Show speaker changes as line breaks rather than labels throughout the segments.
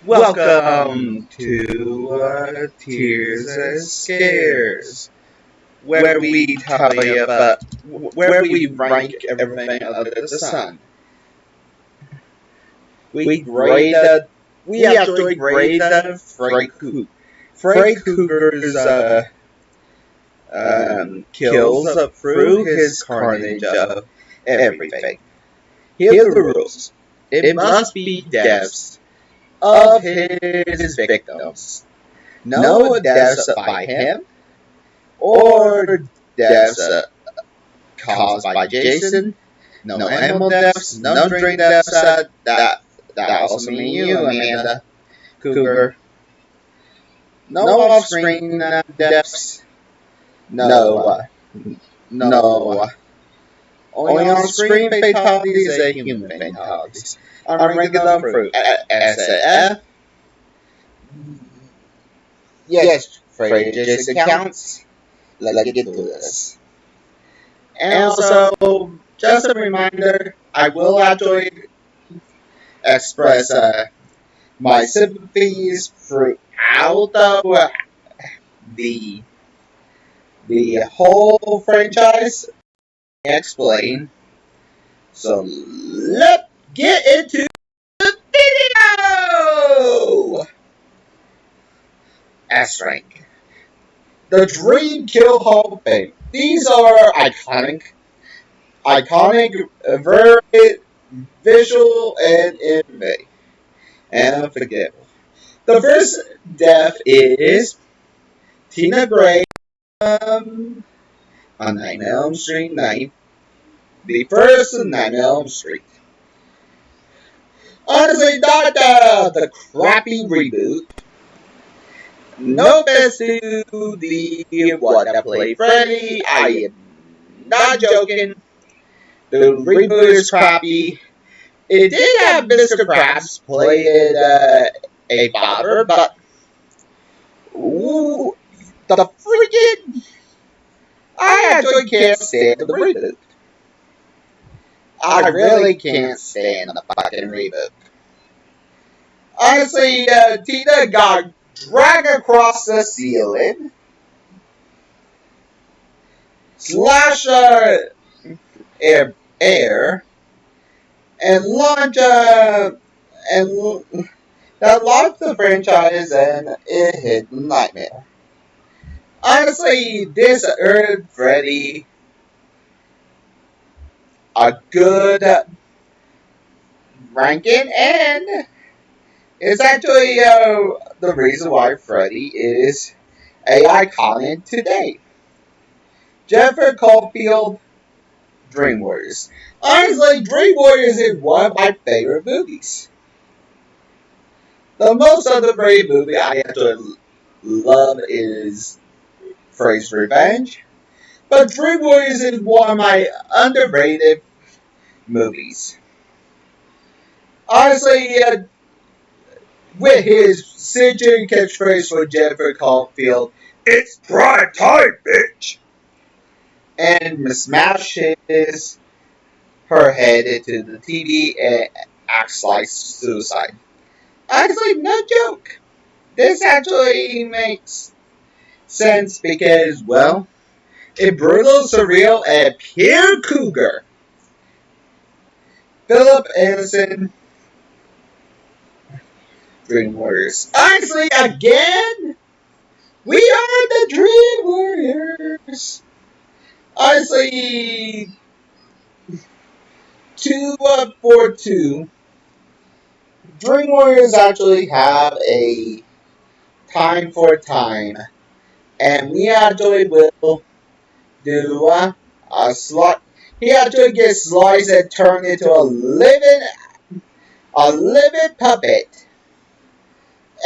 Welcome to Tears and Scares, where we tell you about where we rank everything under the sun. We graded, we actually graded Freddy Krueger's kills through his carnage of everything. Here's the rules: it must be deaths of his victims. No deaths by him, or deaths caused by Jason. No animal deaths, no drink deaths. That also means you, Amanda Cougar. No off-screen deaths. No. Only on-screen fatalities and human fatalities. I'm ranking them through SF. Yes, Freddy Jason counts. Let's get through this. And also, just a reminder, I will actually express my sympathies throughout the whole franchise. Explain. So let's get into the video. S rank. The Dream Kill Hall of Fame. These are iconic, very visual and intimate, and unforgettable. The first death is Tina Gray on Nightmare on Elm Street 9. The first Nightmare on Elm Street. Honestly, not the crappy reboot. No offense to the one that played Freddy. I am not joking. The reboot is crappy. It did have Mr. Krabs played a father, but ooh, the freaking I actually can't stand the reboot. I really can't stand the fucking reboot. Honestly, Tina got dragged across the ceiling, slash air, and launch that launched the franchise and it hit Nightmare. Honestly, this earned Freddy a good ranking, and it's actually the reason why Freddy is a iconic today. Jennifer Caulfield, Dream Warriors. Honestly, Dream Warriors is one of my favorite movies. The most underrated movie I actually love is Freddy's Revenge, but Dream Warriors is one of my underrated movies. Honestly, with his signature catchphrase for Jennifer Caulfield, "It's prime time, bitch!" and smashes her head into the TV and acts like suicide. Honestly, no joke. This actually makes sense because, well, it's brutal, surreal, and pure cougar. Philip Anderson, Dream Warriors. Honestly, again, we are the Dream Warriors. Honestly, 2-4-2. Dream Warriors actually have a time for time, and we actually will do a slot. He actually gets sliced and turned into a living puppet.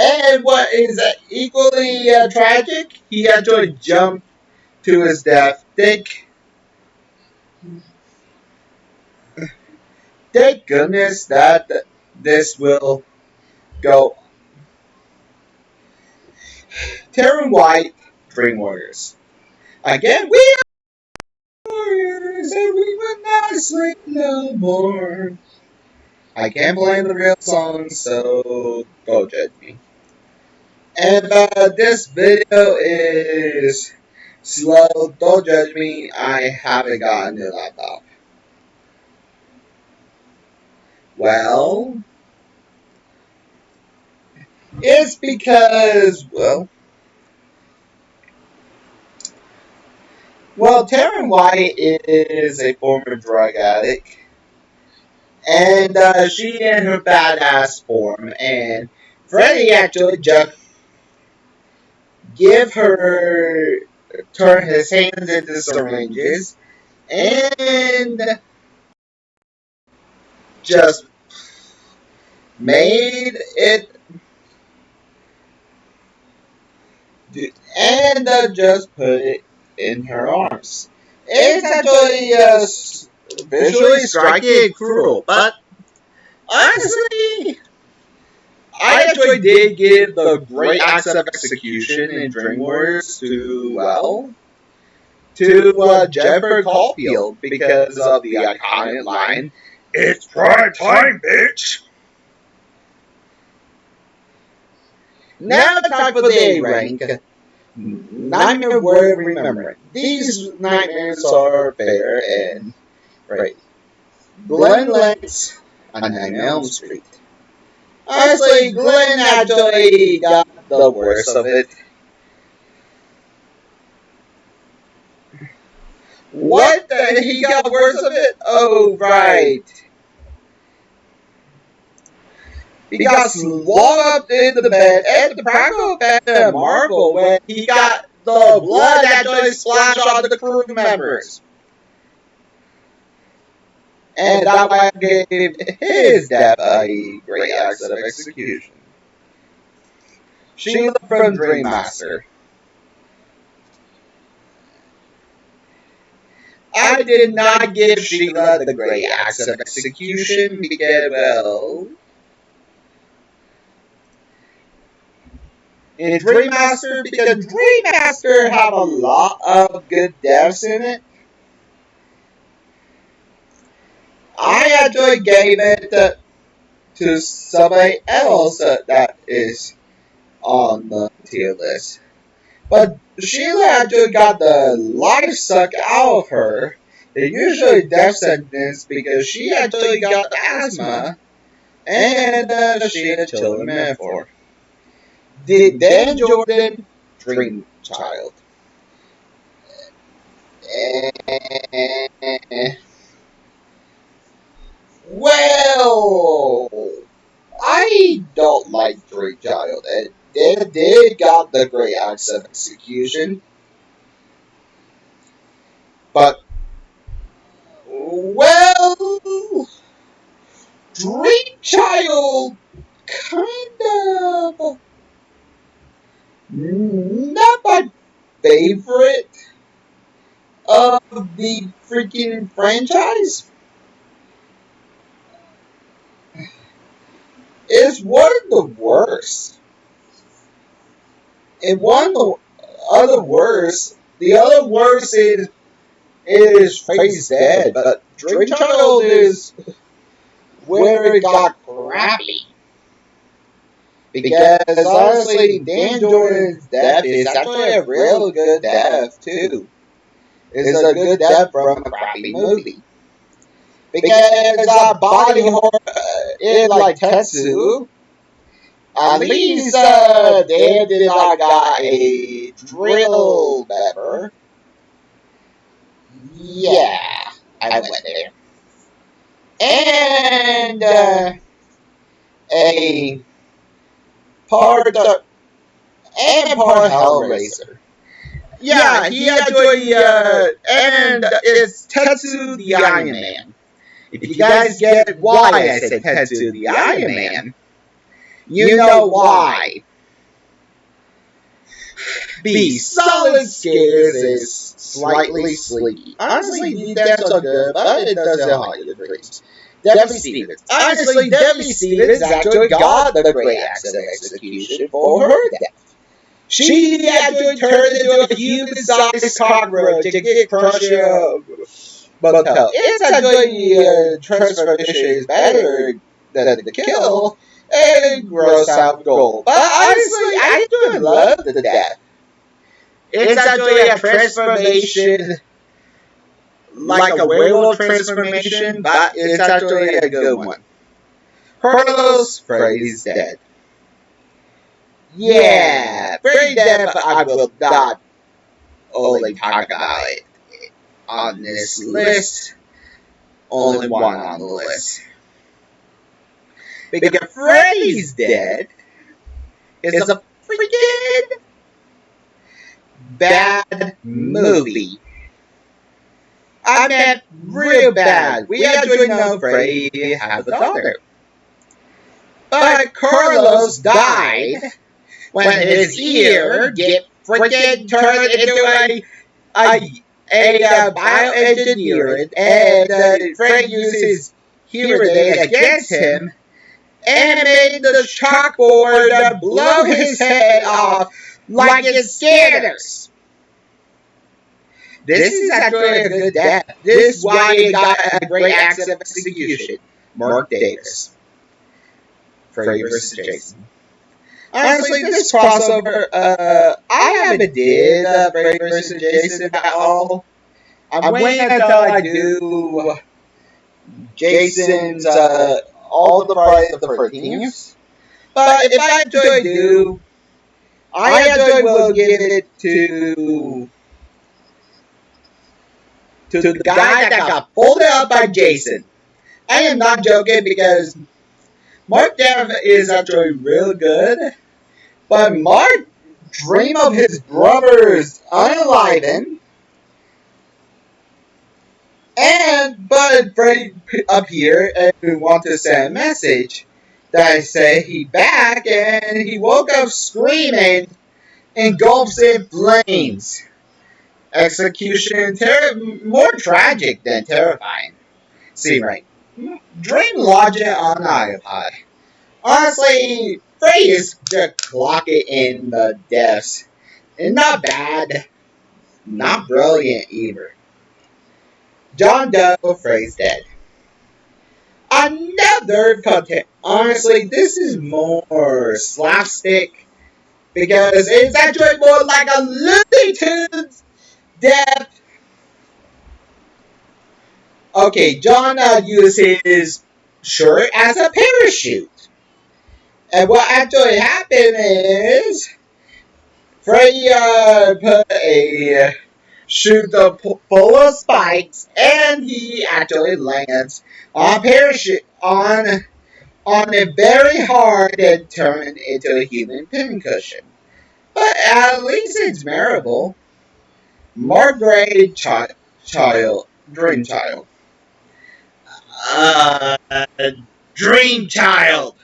And what is equally tragic, he actually jumped to his death. Thank goodness that this will go. Terran White, Dream Warriors. Again, we are warriors, and we will not sleep no more. I can't play the real songs, so don't judge me. And this video is slow. Don't judge me. I haven't gotten a laptop. Well, it's because, Taryn White is a former drug addict. And she in her badass form. And Freddy actually just turn his hands into syringes and just made it and just put it in her arms. It's actually visually striking and cruel, but honestly, I actually did give the great acts of execution in Dream Warriors to Jennifer Caulfield because of the iconic line, "It's prime time, bitch!" Now time for the A rank. Nightmare worth remembering. These nightmares are fair and right. Glenn Lentz on Elm Street. Honestly, Glenn actually got the worst of it. What? He got the worst of it? Oh, right. He got swung up in the bed at the practical effect of Marvel when he got the blood actually splashed on the crew members. And that way gave his death a great act of execution. Sheila from Dream Master. I did not give Sheila the great acts of execution because, well, in Dream Master, because Dream Master have a lot of good deaths in it, I actually gave it to somebody else that is on the tier list. But Sheila actually got the life sucked out of her. They usually death sentence because she actually got asthma and she had a children metaphor. Dan Jordan, Dream Child. Well, I don't like Dream Child. And they did got the great acts of execution. But, well, Dream Child kind of not my favorite of the freaking franchise. It's one of the worst. And one of the other worst, the other worst is Face Dead, but Dream Child is where it got crappy. Because honestly, Dan Jordan's death is actually a real good death too. It's a good death from a crappy movie. Because body horror is like Tetsu. At least they did not got a drill pepper. Yeah, I went there. And a part Hellraiser. Yeah, he actually and it's Tetsu the Iron Man. If you guys get why I said Tetsu the Iron Man, you know why. B. Solid Scares is slightly sleepy. Honestly, these deaths are good, but it doesn't haunt your dreams. Debbie Stevens. Honestly, Debbie Stevens actually got the great act of execution for her death. She actually turned into a human-sized cockroach and get crushed in a motel. It's actually transformation is better the kill and gross out gold. But honestly, I do love the death. It's actually a transformation, like a werewolf transformation, but it's actually a good one. Carlos, Freddy's dead. Yeah, Freddy's dead, but I will not only talk about it on this list. Only one on the list. Because Freddy's dead is a freaking bad movie. I meant real bad. We actually know Freddy has a daughter. But Carlos died when his ear get freaking turned into a bioengineered, and Freddy used his hearing aid against him and made the chalkboard blow his head off like it's scanners. This is actually a good death. This is why he got a great axe of execution. Mark Davis. Freddy vs. Jason. Honestly, this crossover, I haven't did Freddy vs. Jason at all. I'm waiting until I do Jason's, all the Friday the 13th. But if I do, I actually will give it to the guy that got folded up by Jason. I am not joking because Mark Davis is actually real good, but Mark dream of his brothers unalive but Freddy appeared and wanted to send a message that said he back, and he woke up screaming, engulfs in flames. Execution, more tragic than terrifying. See, right. Dream logic on iPod. Honestly, Freddy is just clocking in the deaths. And not bad, not brilliant either. John Doe, Freddy's dead. Another content. Honestly, this is more slapstick because it's actually more like a Looney Tunes death. Okay, John used his shirt as a parachute. And what actually happened is Freddy put a chute full of spikes, and he actually lands on a parachute on it very hard and turned into a human pincushion. But at least it's memorable. Margaret Dream Child. Uh, Dream Child.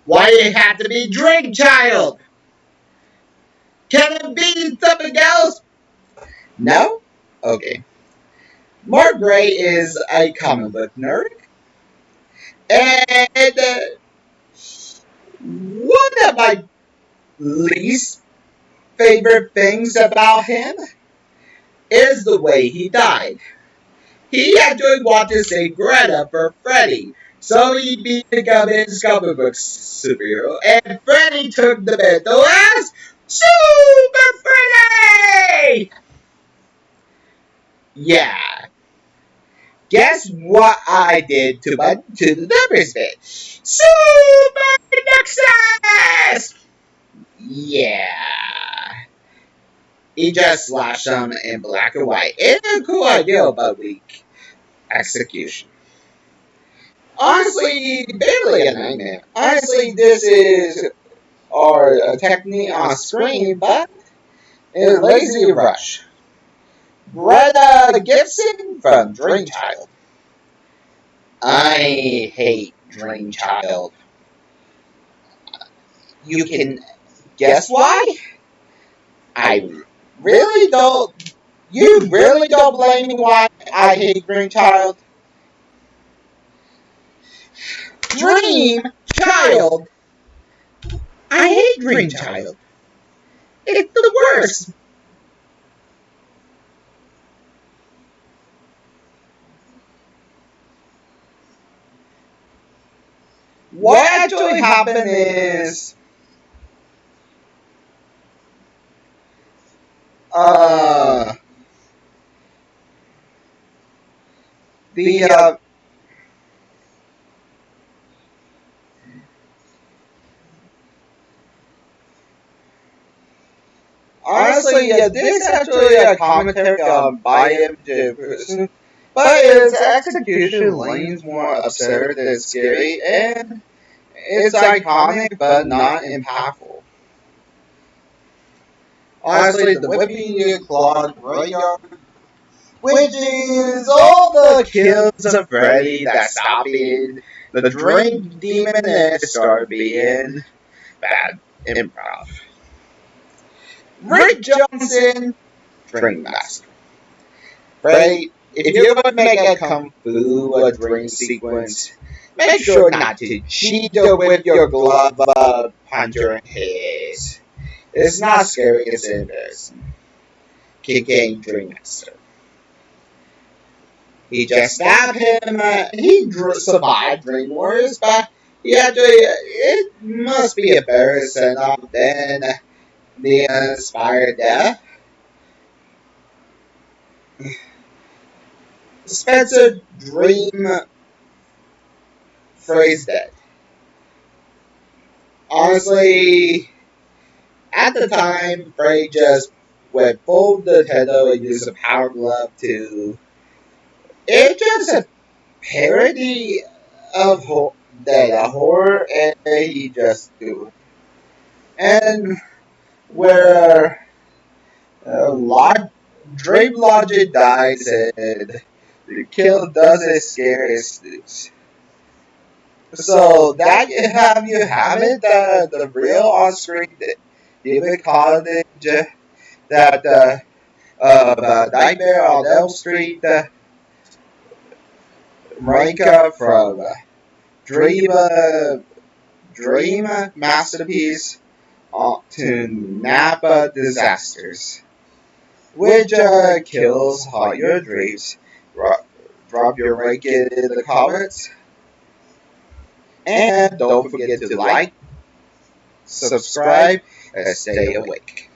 Why it had to be Dream Child? Can it be something else? No? Okay. Mark Gray is a comic book nerd. And one of my least favorite things about him is the way he died. He actually wanted to save Greta for Freddy, so he became his comic book superhero, and Freddy took the mantle as Super Freddy! Yeah. Guess what I did to the numbers bit? Super Nexus! Yeah. He just slashed them in black and white. It's a cool idea about weak execution. Honestly, barely a nightmare. Honestly, this is our technique on screen, but it's Lazy Rush. Greta Gibson from Dreamchild. I hate Dreamchild. You can guess why? I really don't. You really don't blame me why I hate Dreamchild? Dream Child. I hate Dream Child. It's the worst. what actually happened is, uh, the, honestly, yeah, this is actually a commentary by him to person, but its execution leans more absurd than scary, and it's iconic but not impactful. Honestly, the whipping you clawed graveyard, which is all the kills of Freddy that stopped being the Dream Demon and started being bad improv. Rick Johnson, Dream Master. Freddy, if you're going to make a kung fu a dream sequence, make sure not to cheat with your glove punch your head. It's not scary, it's embarrassing. Kicking Dream Master. He just stabbed him. He survived Dream Wars, but he actually, it must be embarrassing than the inspired death. Spencer Dream phrase dead. Honestly, at the time, Frey just went full Nintendo and used a power glove to. It's just a parody of the horror, and he just do it. And where Dream Logic dies and the kill doesn't scare his students. So that you have it, the real on-screen David College that Nightmare on Elm Street, Monica from Dream Dream Masterpiece to Napa Disasters, which kills all your dreams. Drop your rank in the comments, and don't forget to like, subscribe, and stay awake.